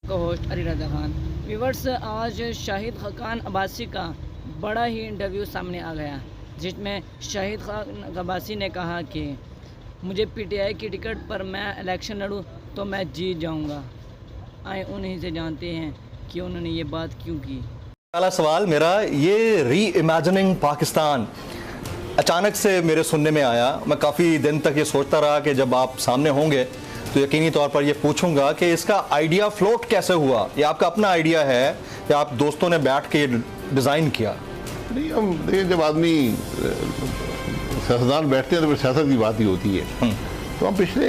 को host Ali Raza Khan. Viewers, आज शाहिद खान अब्बासी का बड़ा ही इंटरव्यू सामने आ गया, जिसमें शाहिद खान अब्बासी ने कहा कि मुझे पीटीआई की टिकट पर मैं इलेक्शन लड़ूं तो मैं जीत जाऊंगा। आए उन्हीं से जानते हैं कि उन्होंने ये बात क्यों की। पहला सवाल मेरा, ये री इमेजिनिंग पाकिस्तान अचानक से मेरे सुनने में आया। मैं काफ़ी दिन तक ये सोचता रहा कि जब आप सामने होंगे तो यकीनी तौर पर ये पूछूंगा कि इसका आइडिया फ्लोट कैसे हुआ। ये आपका अपना आइडिया है या आप दोस्तों ने बैठ के डिज़ाइन किया? नहीं, हम देखिए, जब आदमी सियासतदान बैठते हैं तो फिर सियासत की बात ही होती है। तो हम पिछले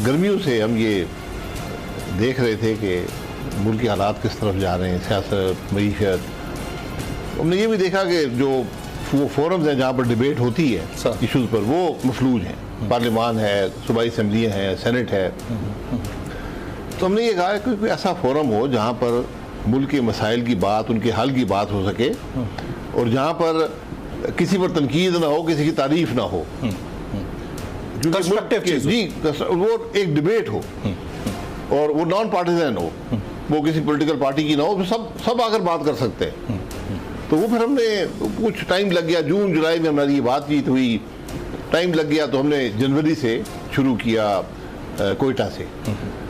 गर्मियों से हम ये देख रहे थे कि मुल्क के हालात किस तरफ जा रहे हैं, सियासत, मईशत। हमने ये भी देखा कि जो वो फोरम्स हैं जहाँ पर डिबेट होती है इशूज़ पर, वो मफलूज हैं। पार्लियामान है, सूबाई असम्बलियाँ हैं, सेनेट है। तो हमने ये कहा कि कोई ऐसा फोरम हो जहाँ पर मुल्क के मसाइल की बात, उनके हल की बात हो सके, और जहाँ पर किसी पर तनकीद ना हो, किसी की तारीफ ना हो, जी, वो एक डिबेट हो और वो नॉन पार्टिजन हो, वो किसी पॉलिटिकल पार्टी की ना हो, सब आकर बात कर सकते हैं। तो वो फिर हमने कुछ टाइम लग गया, जून जुलाई में हमारी ये बातचीत हुई, टाइम लग गया, तो हमने जनवरी से शुरू किया कोयटा से।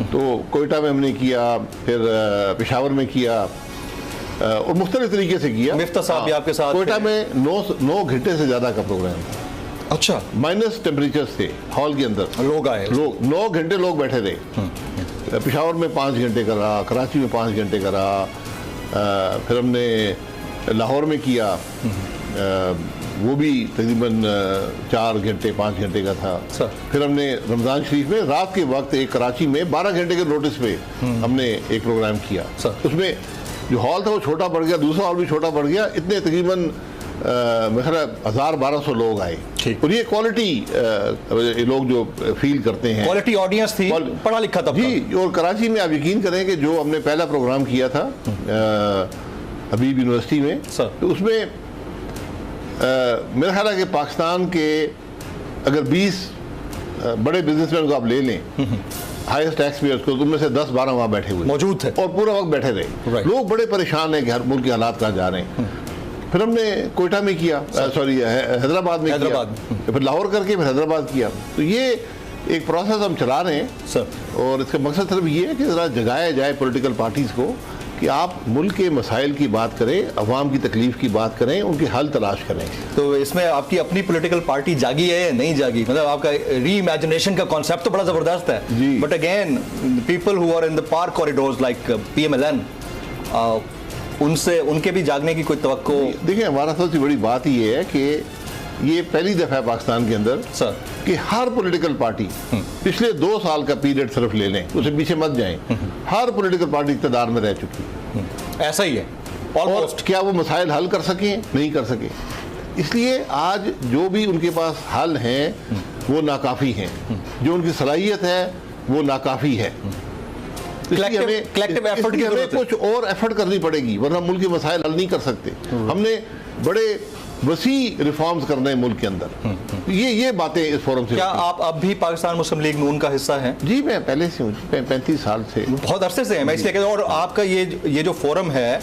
तो कोयटा में हमने किया, फिर पेशावर में किया, और मुख्तलिफ तरीके से किया। मिफ्ता साहब भी आपके साथ? कोयटा में 9 घंटे से ज़्यादा का प्रोग्राम था। अच्छा। माइनस टेम्परेचर्स थे हॉल के अंदर, लोग आए, 9 घंटे लोग बैठे थे। पेशावर में 5 घंटे का रहा, कराची में 5 घंटे का रहा, फिर हमने लाहौर में किया, वो भी तकरीबन 4 घंटे 5 घंटे का था। फिर हमने रमज़ान शरीफ में रात के वक्त एक कराची में 12 घंटे के नोटिस पे हमने एक प्रोग्राम किया। उसमें जो हॉल था वो छोटा पड़ गया, दूसरा हॉल भी छोटा पड़ गया। इतने तकरीबन मेरे ख्याल 1000-1200 लोग आए, और ये क्वालिटी लोग जो फील करते हैं, क्वालिटी ऑडियंस थी, पढ़ा लिखा था जी। और कराची में आप यकीन करें कि जो हमने पहला प्रोग्राम किया था हबीब यूनिवर्सिटी में, तो उसमें मेरा ख्याल है कि पाकिस्तान के अगर 20 बड़े बिजनेसमैन को आप ले लें, हाईएस्ट टैक्स पेयर्स को, तो उनमें से 10-12 वहाँ बैठे हुए मौजूद थे और पूरा वक्त बैठे रहे। लोग बड़े परेशान हैं कि हर मुल्क के हालात कहाँ जा रहे हैं। फिर हमने कोयटा में किया, सॉरी हैदराबाद में किया, फिर लाहौर करके फिर हैदराबाद किया। तो ये एक प्रोसेस हम चला रहे हैं सर, और इसका मकसद सिर्फ ये है कि ज़रा जगाया जाए पॉलिटिकल पार्टीज़ को कि आप मुल्क के मसाइल की बात करें, अवाम की तकलीफ की बात करें, उनके हल तलाश करें। तो इसमें आपकी अपनी पॉलिटिकल पार्टी जागी है या नहीं जागी? मतलब आपका री इमेजिनेशन का कॉन्सेप्ट तो बड़ा ज़बरदस्त है, but again people who are in the park corridors like PMLN, उनके भी जागने की कोई तवक्को? देखिए, हमारा सबसे बड़ी बात ये है कि ये पहली दफ़ा है पाकिस्तान के अंदर सर कि हर पॉलिटिकल पार्टी, पिछले 2 साल का पीरियड सिर्फ ले लें, उससे पीछे मत जाएं, हर पॉलिटिकल पार्टी इक़्तिदार में रह चुकी है। ऐसा ही है ऑलमोस्ट। क्या वो मसाइल हल कर सके? नहीं कर सके। इसलिए आज जो भी उनके पास हल हैं वो नाकाफ़ी हैं, जो उनकी सलाहियत है वो नाकाफ़ी है। कलेक्टिव एफर्ट की हमें कुछ और एफर्ट करनी पड़ेगी, वरना मुल्क के मसाइल हल नहीं कर सकते। हमने बड़े वसी रिफॉर्म्स करने हैं मुल्क के अंदर। ये बातें इस फोरम से। क्या आप अब भी पाकिस्तान मुस्लिम लीग नून का हिस्सा हैं? जी, मैं पहले से हूँ, 35 साल से, बहुत अरसे से है मैं इसलिए। और आपका ये जो फोरम है,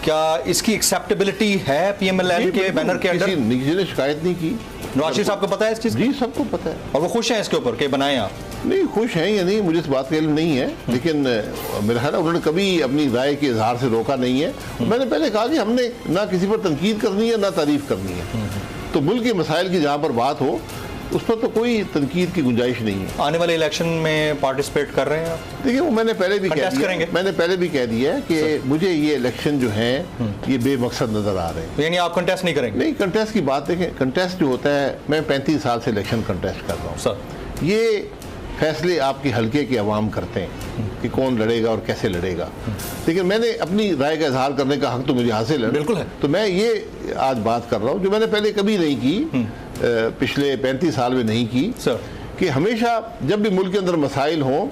क्या इसकी एक्सेप्टेबिलिटी है PMLN के बैनर के अंदर? किसी ने शिकायत नहीं की। नवाज शरीफ साहब को पता है इस चीज़? जी, सबको पता है, और वो खुश हैं इसके ऊपर कि बनाएं आप? नहीं, खुश हैं या नहीं मुझे इस बात का इल्म नहीं है, लेकिन मेरा ख्याल है उन्होंने कभी अपनी राय के इजहार से रोका नहीं है। मैंने पहले कहा कि हमने ना किसी पर तनकीद करनी है ना तारीफ करनी है। तो मुल्क के मसाइल की जहाँ पर बात हो उस पर तो कोई तनकीद की गुंजाइश नहीं है। आने वाले इलेक्शन में पार्टिसिपेट कर रहे हैं आप? देखिए, वो मैंने पहले भी कह दिया है कि मुझे ये इलेक्शन जो है ये बेमकसद नजर आ रहे हैं। यानी आप कंटेस्ट नहीं करेंगे? नहीं, कंटेस्ट की बात देखें, कंटेस्ट जो होता है, मैं 35 साल से इलेक्शन कंटेस्ट कर रहा हूँ सर। ये फैसले आपके हल्के के अवाम करते हैं कि कौन लड़ेगा और कैसे लड़ेगा, लेकिन मैंने अपनी राय का इजहार करने का हक तो मुझे हासिल है। बिल्कुल है। तो मैं ये आज बात कर रहा हूँ जो मैंने पहले कभी नहीं की, पिछले 35 साल में नहीं की सर, कि हमेशा जब भी मुल्क के अंदर मसाइल हों,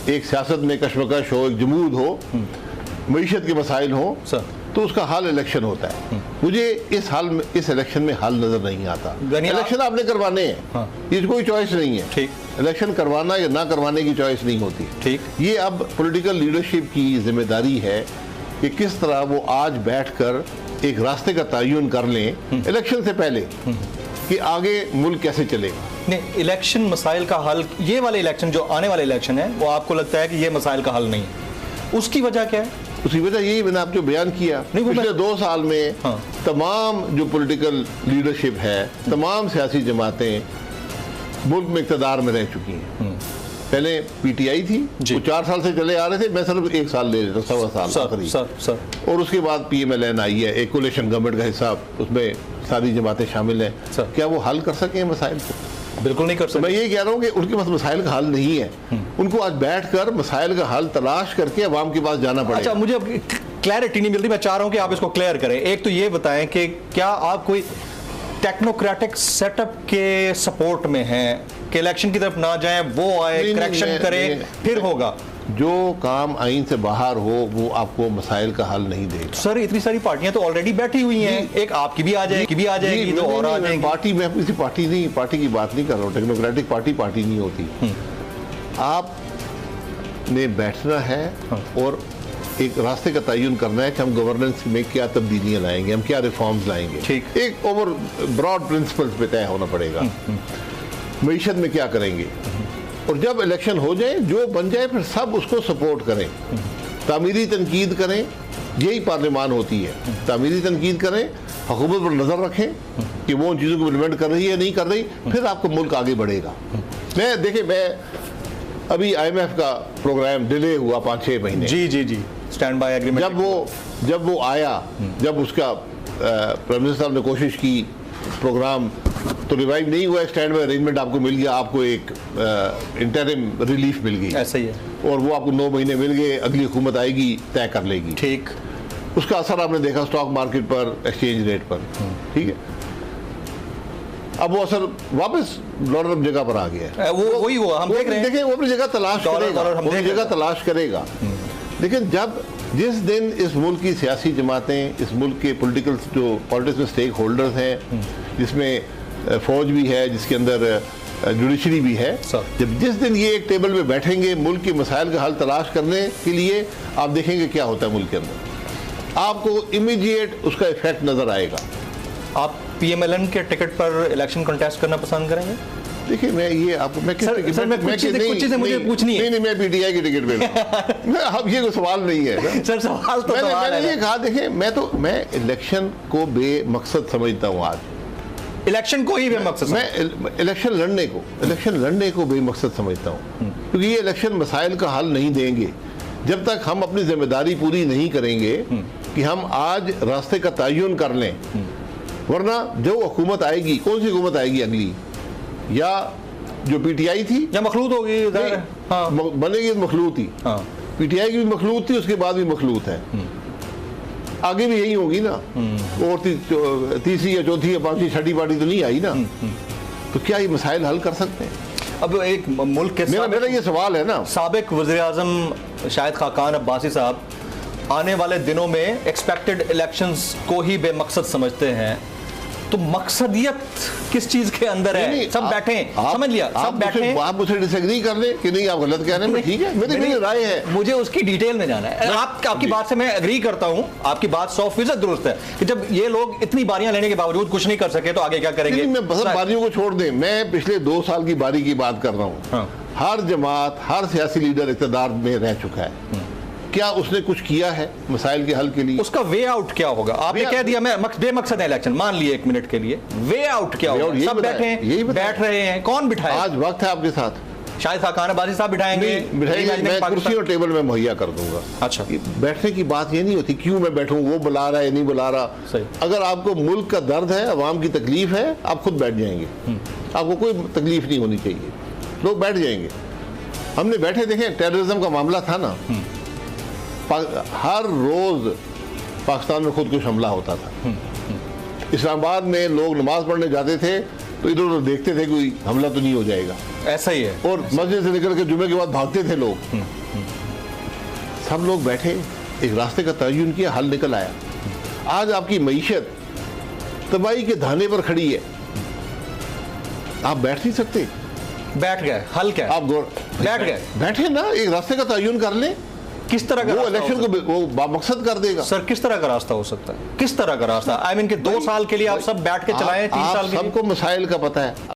एक सियासत में कशमकश हो, एक जमूद हो, मईशत के मसाइल हों सर, तो उसका हल इलेक्शन होता है। मुझे इस इलेक्शन में हल नजर नहीं आता। इलेक्शन आपने करवाने हैं, ये कोई चॉइस नहीं है। ठीक, इलेक्शन करवाना या ना करवाने की चॉइस नहीं होती। ठीक। ये अब पॉलिटिकल लीडरशिप की जिम्मेदारी है कि किस तरह वो आज बैठकर एक रास्ते का तयन कर लें इलेक्शन से पहले कि आगे मुल्क कैसे चलेगा। नहीं, इलेक्शन मसाइल का हल, ये वाले इलेक्शन जो आने वाले इलेक्शन है वो आपको लगता है कि ये मसाइल का हल नहीं है, उसकी वजह क्या है? उसकी वजह यही मैंने आपको बयान किया, पिछले 2 साल में तमाम जो पॉलिटिकल लीडरशिप है, तमाम सियासी जमातें मुल्क में इक़्तिदार में रह चुकी हैं। पहले पीटीआई थी, वो 4 साल से चले आ रहे थे, मैं सिर्फ 1 साल ले लेता, 1.25 साल आखिरी। और उसके बाद PMLN आई है, एक कोलिशन गवर्नमेंट का हिस्सा, उसमें सारी जमातें शामिल हैं। क्या वो हल कर सकें मसाइल को? बिल्कुल नहीं कर सकते। मैं ये कह रहा हूँ कि उनके पास मसाइल का हल नहीं है, उनको आज बैठकर मसाइल का हल तलाश करके अवाम के पास जाना पड़ेगा। अच्छा, मुझे क्लैरिटी नहीं मिलती, मैं चाह रहा हूँ कि आप इसको क्लियर करें। एक तो ये बताएं कि क्या आप कोई टेक्नोक्रेटिक सेटअप के सपोर्ट में हैं कि इलेक्शन की तरफ ना जाएं, वो आए, करेक्शन करें, फिर होगा? जो काम आइन से बाहर हो वो आपको मसाइल का हल नहीं देगा। सर, इतनी सारी पार्टियां तो ऑलरेडी बैठी हुई हैं, एक आपकी भी आ जाएगी, भी आ जाएगी, तो और आ जाएगी। पार्टी में किसी पार्टी की बात नहीं कर रहा हूँ, टेक्नोक्रेटिक पार्टी नहीं होती। आपने बैठना है और एक रास्ते का तयन करना है कि हम गवर्नेंस में क्या तब्दीलियां लाएंगे, हम क्या रिफॉर्म्स लाएंगे। ठीक। एक ओवर ब्रॉड प्रिंसिपल्स पे तय होना पड़ेगा, मईशत में क्या करेंगे, और जब इलेक्शन हो जाए, जो बन जाए, फिर सब उसको सपोर्ट करें, तामीरी तनकीद करें। यही पार्लियामान होती है, तामीरी तनकीद करें, हुकूमत पर नज़र रखें कि वो उन चीज़ों को इम्प्लीमेंट कर रही है नहीं कर रही, फिर आपको मुल्क आगे बढ़ेगा। मैं अभी IMF का प्रोग्राम डिले हुआ 5-6 महीने। जी, स्टैंड बाय एग्रीमेंट। जब वो आया, जब उसका प्राइम मिनिस्टर साहब ने कोशिश की, प्रोग्राम तो रिवाइव नहीं हुआ, स्टैंड बाय अरेंजमेंट आपको मिल गया, आपको एक इंटरिम रिलीफ मिल गई। ऐसा ही है। और वो आपको 9 महीने मिल गए, अगली हुकूमत आएगी तय कर लेगी। ठीक। उसका असर आपने देखा स्टॉक मार्केट पर, एक्सचेंज रेट पर। ठीक है, अब वो असर वापस डॉलर अपनी जगह पर आ गया है। वो वही हुआ, हम देख रहे हैं। देखें, वो अपनी जगह तलाश करेगा, अपनी जगह तलाश करेगा। लेकिन जिस दिन इस मुल्क की सियासी जमातें, इस मुल्क के पॉलिटिक्स में स्टेक होल्डर्स हैं, जिसमें फौज भी है, जिसके अंदर जुडिशरी भी है, जिस दिन ये एक टेबल पे बैठेंगे मुल्क के मसाइल का हल तलाश करने के लिए, आप देखेंगे क्या होता है मुल्क के अंदर, आपको इमीडिएट उसका इफेक्ट नजर आएगा। आप PMLN के टिकट पर इलेक्शन कंटेस्ट करना पसंद करेंगे? देखिए, मैं ये आपको मैं कुछ चीजें मुझे पूछनी है। नहीं, मैं PTI की टिकट पे अब ये कोई सवाल नहीं है सर, सवाल तो मैंने ये कहा, देखिए, मैं इलेक्शन को बेमकसद समझता हूँ। आज इलेक्शन को ही बेमकसद, मैं इलेक्शन लड़ने को बेमकसद समझता हूँ, क्योंकि ये इलेक्शन मसाइल का हल नहीं देंगे जब तक हम अपनी जिम्मेदारी पूरी नहीं करेंगे कि हम आज रास्ते का तयन कर लें। वरना जो हुकूमत आएगी, कौन सी हुकूमत आएगी अगली, या जो PTI थी या मखलूत होगी, हाँ, बनेगी मखलूत ही। हाँ। PTI की भी मखलूत थी, उसके बाद भी मखलूत है, आगे भी यही होगी ना। और तीसरी या चौथी या 5वीं 6ठी पार्टी तो नहीं आई ना। तो क्या ये मसाइल हल कर सकते हैं? अब एक मुल्क के मेरा ये सवाल है ना, साबिक वज़ीर-ए-आज़म शाहिद खाकान अब्बासी साहब आने वाले दिनों में एक्सपेक्टेड इलेक्शंस को ही बेमकसद समझते हैं, तो मकसदियत किस चीज के अंदर है? सब बैठे, समझ लिया, सब बैठे। आप मुझे डिसएग्री कर ले कि नहीं, आप गलत कह रहे हैं, ठीक है, मेरी राय है, मुझे उसकी डिटेल में जाना है। आपकी बात से मैं एग्री करता हूं, आपकी बात 100% दुरुस्त है कि जब ये लोग इतनी बारियां लेने के बावजूद कुछ नहीं कर सके तो आगे क्या करेंगे? मैं बस बारियों को छोड़ दें, मैं पिछले 2 साल की बारी की बात कर रहा हूँ। हर जमात, हर सियासी लीडर इक़्तिदार में रह चुका है, क्या उसने कुछ किया है मसाइल के हल के लिए? उसका वे आउट क्या होगा? आपने कह दिया मैं बेमकसद है इलेक्शन, मान लिए 1 मिनट के लिए, वे आउट क्या होगा? सब बैठ रहे हैं, कौन बिठाए? आज वक्त है आपके साथ, शायद खाकान अब्बासी साहब बिठाएंगे, मैं कुर्सी और टेबल में मुहैया कर दूंगा। अच्छा, बैठने की बात ये नहीं होती क्यों मैं बैठूं, वो बुला रहा है नहीं बुला रहा। अगर आपको मुल्क का दर्द है, अवाम की तकलीफ है, आप खुद बैठ जाएंगे, आपको कोई तकलीफ नहीं होनी चाहिए, लोग बैठ जाएंगे। हमने बैठे देखे, टेररिज्म का मामला था ना, हर रोज पाकिस्तान में खुद कुछ हमला होता था। इस्लामाबाद में लोग नमाज पढ़ने जाते थे तो इधर उधर देखते थे कोई हमला तो नहीं हो जाएगा, ऐसा ही है, और मस्जिद से निकल के जुमे के बाद भागते थे लोग। सब लोग बैठे, एक रास्ते का तयन किया, हल निकल आया। आज आपकी मईशत तबाही के धाने पर खड़ी है, आप बैठ नहीं सकते। बैठ गए, हल क्या है? आप बैठ गए, बैठे ना, एक रास्ते का तयन कर ले, किस तरह का वो रास्ता इलेक्शन हो को वो बामकसद कर देगा। सर किस तरह का रास्ता हो सकता है? किस तरह का रास्ता? आई मीन कि 2 साल के लिए आप सब बैठ के चलाएं, 3 साल के लिए? सबको मसाइल का पता है।